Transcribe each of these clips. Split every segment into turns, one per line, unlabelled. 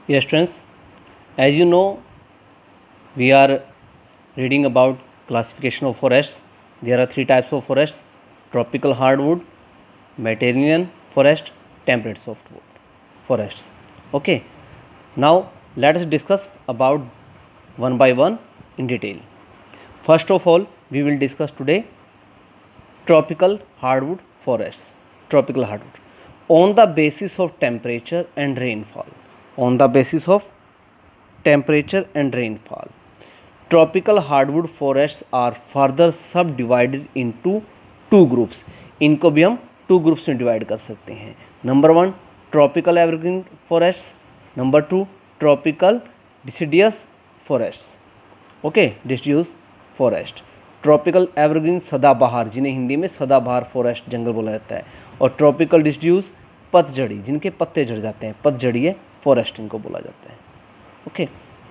Yes, students, as you know, we are reading about classification of forests. There are three types of forests: tropical hardwood, Mediterranean forest, temperate softwood forests. Okay, now let us discuss about one by one in detail. First of all, we will discuss today tropical hardwood forests. Tropical hardwood on the basis of temperature and rainfall. On the basis of temperature and rainfall, tropical hardwood forests are further subdivided into two groups. इनको भी हम two groups में divide कर सकते हैं. Number one, tropical evergreen forests. Number two, tropical deciduous forests. Okay, deciduous forest. Tropical evergreen सदाबहार, जिन्हें हिंदी में सदाबहार फॉरेस्ट जंगल बोला जाता है, और ट्रॉपिकल डिसिडियस पतझड़ी, जिनके पत्ते झड़ जाते हैं, पतझड़ीय फॉरेस्ट इनको बोला जाता है. Okay,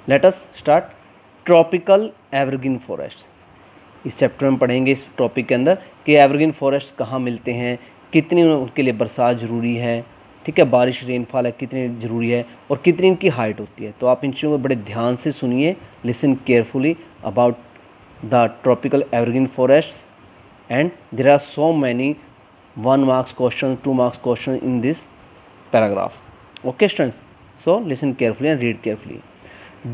let us start. Tropical evergreen forest. इस चैप्टर में पढ़ेंगे इस टॉपिक के अंदर कि एवरग्रीन फॉरेस्ट कहाँ मिलते हैं, कितनी उनके लिए बरसात ज़रूरी है, ठीक है, बारिश रेनफॉल है कितनी ज़रूरी है, और कितनी इनकी हाइट होती है. तो आप इन चीज़ों को बड़े ध्यान से सुनिए. Listen carefully about the tropical evergreen forests and there are so many 1 marks question, 2 marks question in this paragraph. Okay students, so listen carefully and read carefully.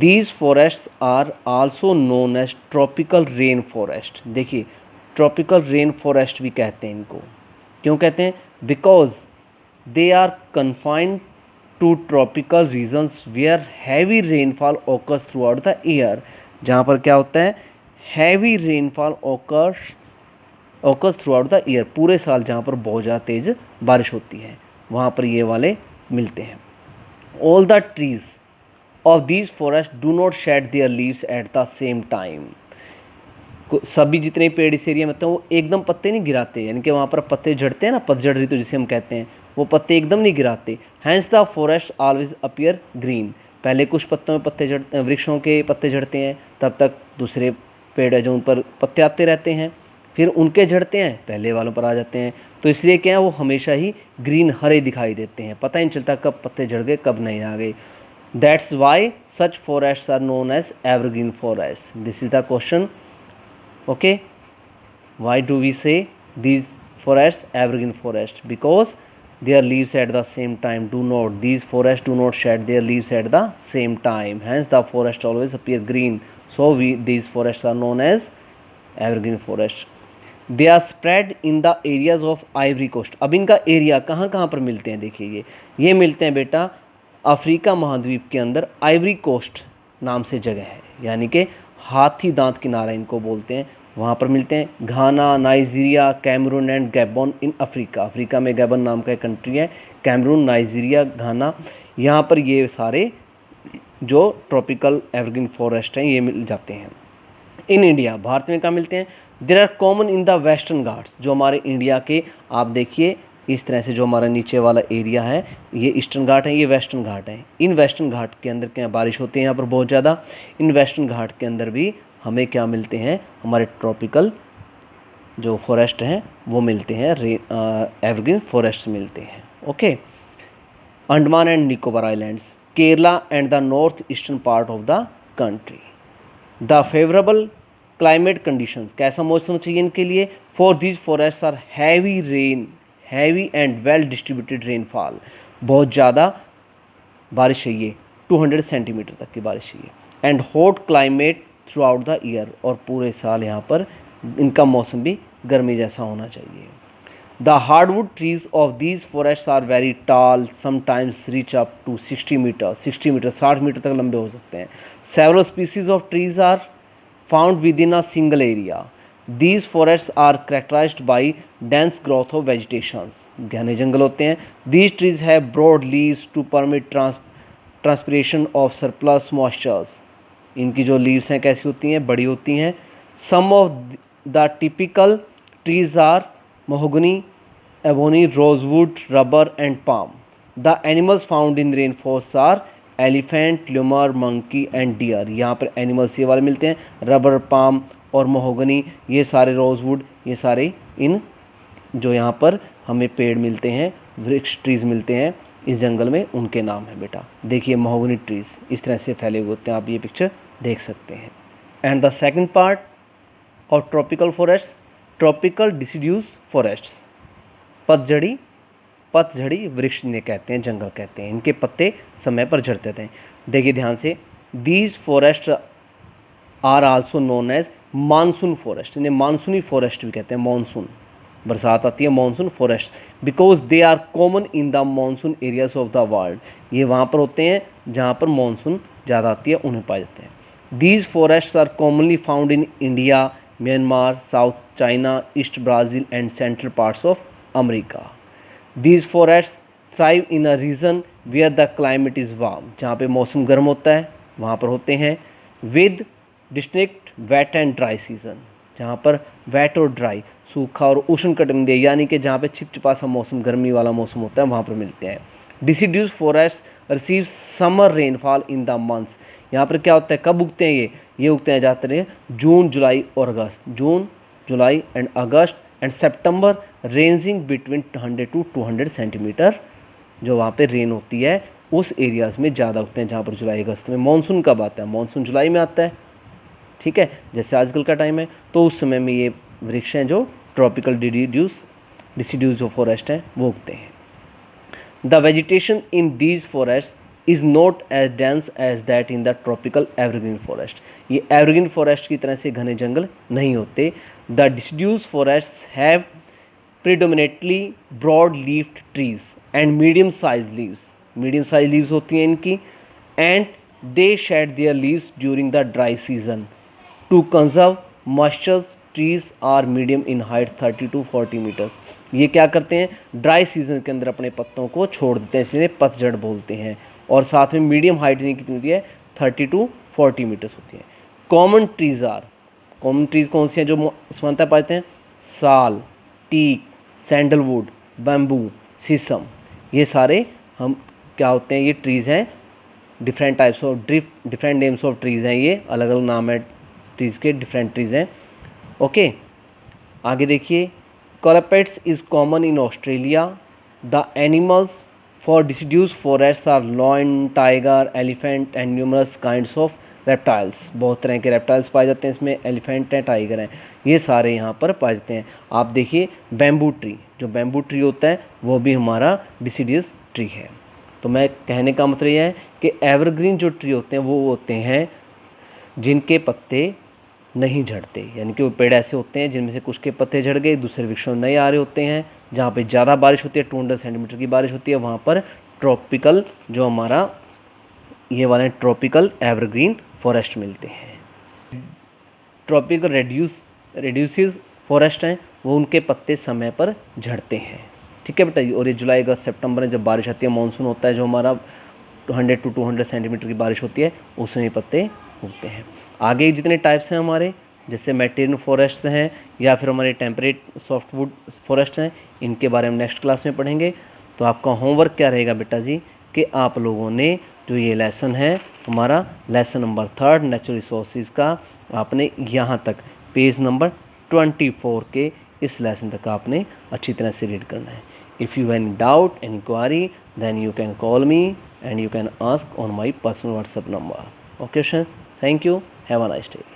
These forests are also known as tropical rain forest. देखिए, tropical rain forest भी कहते हैं इनको. क्यों कहते हैं? Because they are confined to tropical regions where heavy rainfall occurs throughout the year. जहाँ पर क्या होता है? Heavy rainfall occurs throughout the year. पूरे साल जहाँ पर बहुत ज़्यादा तेज़ बारिश होती है, वहाँ पर ये वाले मिलते हैं. All the trees of these forests do not shed their leaves at the same time. सभी जितने पेड़ इस एरिया में होते हैं वो एकदम पत्ते नहीं गिराते, यानी कि वहाँ पर पत्ते झड़ते हैं ना, पतझड़ ऋतु जिसे हम कहते हैं, वो पत्ते एकदम नहीं गिराते. Hence the forest always appear green. पहले कुछ पत्तों में पत्ते झड़ते, वृक्षों के पत्ते झड़ते हैं, तब तक दूसरे पेड़ है जो उन पर पत्ते आते रहते हैं, फिर उनके झड़ते हैं, पहले वालों पर आ जाते हैं. तो इसलिए क्या है, वो हमेशा ही ग्रीन हरे दिखाई देते हैं, पता ही नहीं चलता कब पत्ते झड़ गए कब नहीं आ गए. That's why such forests are known as evergreen forests. This is the question. Okay, why do we say these forests evergreen forests? Because their leaves at the same time these forests do not shed their leaves at the same time, hence the forest always appear green. So these forests are known as evergreen forests. They are spread in the areas of Ivory Coast. अब इनका area कहाँ कहाँ पर मिलते हैं, देखिए ये मिलते हैं बेटा अफ्रीका महाद्वीप के अंदर आइवरी कोस्ट नाम से जगह है, यानी कि हाथी दांत किनारा इनको बोलते हैं, वहाँ पर मिलते हैं. Ghana, Nigeria, Cameroon and Gabon in Africa. Africa में गैबन नाम का एक कंट्री है, कैमरून, नाइजीरिया, घाना, यहाँ पर ये सारे जो ट्रॉपिकल एवरग्रीन फॉरेस्ट हैं ये मिल जाते हैं. इन इंडिया, भारत में कहाँ मिलते हैं? There are common in the western Ghats. जो हमारे इंडिया के, आप देखिए इस तरह से जो हमारा नीचे वाला एरिया है ये ईस्टर्न घाट है, ये वेस्टर्न घाट है. इन वेस्टर्न घाट के अंदर क्या बारिश होती है यहाँ पर बहुत ज़्यादा. इन वेस्टर्न घाट के अंदर भी हमें क्या मिलते हैं, हमारे ट्रॉपिकल जो फॉरेस्ट हैं वो मिलते हैं, एवरग्रीन फॉरेस्ट मिलते हैं. Okay, Andaman and Nicobar islands, Kerala and the north eastern part of the country. The favourable climate conditions, कैसा मौसम चाहिए इनके लिए? For these forest are heavy and well distributed rainfall. बहुत ज़्यादा बारिश चाहिए, 200 सेंटीमीटर तक की बारिश चाहिए. And hot climate through out the year, और पूरे साल यहाँ पर इनका मौसम भी गर्मी जैसा होना चाहिए. The hardwood trees of these forest are very tall, sometimes reach up to 60 metre. 60 metre 60 metre तक लंबे हो सकते हैं. Several species of trees are found within a single area. These forests are characterized by dense growth of vegetations. घने जंगल होते हैं. These trees have broad leaves to permit transpiration of surplus moistures. इनकी जो leaves हैं कैसी होती हैं, बड़ी होती हैं. Some of the typical trees are mahogany, ebony, rosewood, rubber and palm. The animals found in rainforests are elephant, lemur, monkey and deer. यहाँ पर animals ये वाले मिलते हैं, rubber, palm और महोगनी, ये सारे रोजवुड, ये सारे इन जो यहाँ पर हमें पेड़ मिलते हैं, वृक्ष ट्रीज़ मिलते हैं, इस जंगल में उनके नाम है बेटा। देखिए महोगनी ट्रीज इस तरह से फैले हुए होते हैं, आप ये पिक्चर देख सकते हैं। And the second part of tropical forest, tropical deciduous forests, पतझड़ी वृक्ष इन्हें कहते हैं, जंगल कहते हैं। इनके पत्ते समय पर झड़ते थे। देखिए ध्यान से, these forest are also known as monsoon forest, इन्हें मानसूनी फॉरेस्ट भी कहते हैं। मानसून बरसात आती है, monsoon forest, because they are common in the monsoon areas of the world, ये वहाँ पर होते हैं जहाँ पर मानसून ज़्यादा आती है, उन्हें पाए जाते हैं। These forests are commonly found in India, Myanmar, South China, East Brazil and central parts of America. These forest thrive in a region where the climate is warm, जहाँ पे मौसम गर्म होता है वहाँ पर होते हैं। With distinct wet and dry season, जहाँ पर वेट और ड्राई, सूखा और उष्णकटिबंधीय, यानी कि जहाँ पे चिपचिपा सा मौसम, गर्मी वाला मौसम होता है, वहाँ पर मिलते हैं। Deciduous forest receive summer rainfall in the months, यहाँ पर क्या होता है, कब उगते हैं ये उगते हैं जाते हैं जून, जुलाई और अगस्त, June, July and August and September, ranging between 100 to 200 centimetre, जो वहाँ पे रेन होती है उस एरियाज़ में ज़्यादा होते हैं जहाँ पर जुलाई अगस्त में। मानसून कब आता है, मानसून जुलाई में आता है, ठीक है, जैसे आजकल का टाइम है, तो उस समय में ये वृक्ष हैं जो ट्रॉपिकल डिसिड्यूस जो फॉरेस्ट हैं वो उगते हैं। The vegetation in these forest is not as dense as that in the tropical evergreen forest, ये एवरग्रीन फॉरेस्ट की तरह से घने जंगल नहीं होते। The deciduous forest have predominantly broad leafed trees and medium size leaves होती हैं इनकी, and they shed their leaves during the dry season to conserve moisture. Trees are medium in height 30 to 40 metres, ये क्या करते हैं, dry season के अंदर अपने पत्तों को छोड़ देते हैं, इसलिए पतझड़ बोलते हैं। और साथ में मीडियम हाइट इनकी कितनी होती है, 30 to 40 मीटर्स होती है। कॉमन ट्रीज कौन सी हैं जो समानता पाते हैं, साल, टीक, सैंडलवुड, बैम्बू, शीशम, ये सारे हम क्या होते हैं, ये ट्रीज़ हैं। डिफरेंट नेम्स ऑफ ट्रीज़ हैं, ये अलग अलग नाम है ट्रीज़ के, डिफरेंट ट्रीज़ हैं। ओके, आगे देखिए, eucalyptus is common in Australia. The animals for deciduous forest are lion, tiger, elephant and numerous kinds of reptiles, बहुत तरह के रेप्टाइल्स पाए जाते हैं इसमें, एलिफेंट हैं, टाइगर हैं, ये सारे यहाँ पर पाए जाते हैं। आप देखिए बैम्बू ट्री, जो बैम्बू ट्री होता है वो भी हमारा डिसिड्यूस ट्री है। तो मैं कहने का मतलब यह है कि एवरग्रीन जो ट्री होते हैं वो होते हैं जिनके पत्ते नहीं झड़ते, यानी कि वो पेड़ ऐसे होते हैं जिनमें से कुछ के पत्ते झड़ गए, दूसरे वृक्षों में नए आ रहे होते हैं। जहाँ पे ज़्यादा बारिश होती है, 200 सेंटीमीटर की बारिश होती है, वहाँ पर ट्रॉपिकल जो हमारा ये वाले ट्रॉपिकल एवरग्रीन फॉरेस्ट मिलते हैं। ट्रॉपिकल रेड्यूसिस फॉरेस्ट हैं, वो उनके पत्ते समय पर झड़ते हैं, ठीक है बेटा। और ये जुलाई अगस्त सितंबर में जब बारिश आती है, मानसून होता है जो हमारा 100 to 200 सेंटीमीटर की बारिश होती है, उसमें पत्ते उगते हैं। आगे जितने टाइप्स हैं हमारे, जैसे मैटेरियल फॉरेस्ट हैं या फिर हमारे टेम्परेट सॉफ्टवुड फॉरेस्ट हैं, इनके बारे में नेक्स्ट क्लास में पढ़ेंगे। तो आपका होमवर्क क्या रहेगा बेटा जी, कि आप लोगों ने जो ये लेसन है हमारा लेसन नंबर 3 नेचुरल रिसोर्सेज का, आपने यहाँ तक पेज नंबर 24 के इस लेसन तक आपने अच्छी तरह से रीड करना है। If you any doubt, any query, then you can call me and you can ask on my personal WhatsApp number. Okay, sir. Thank you. Have a nice day.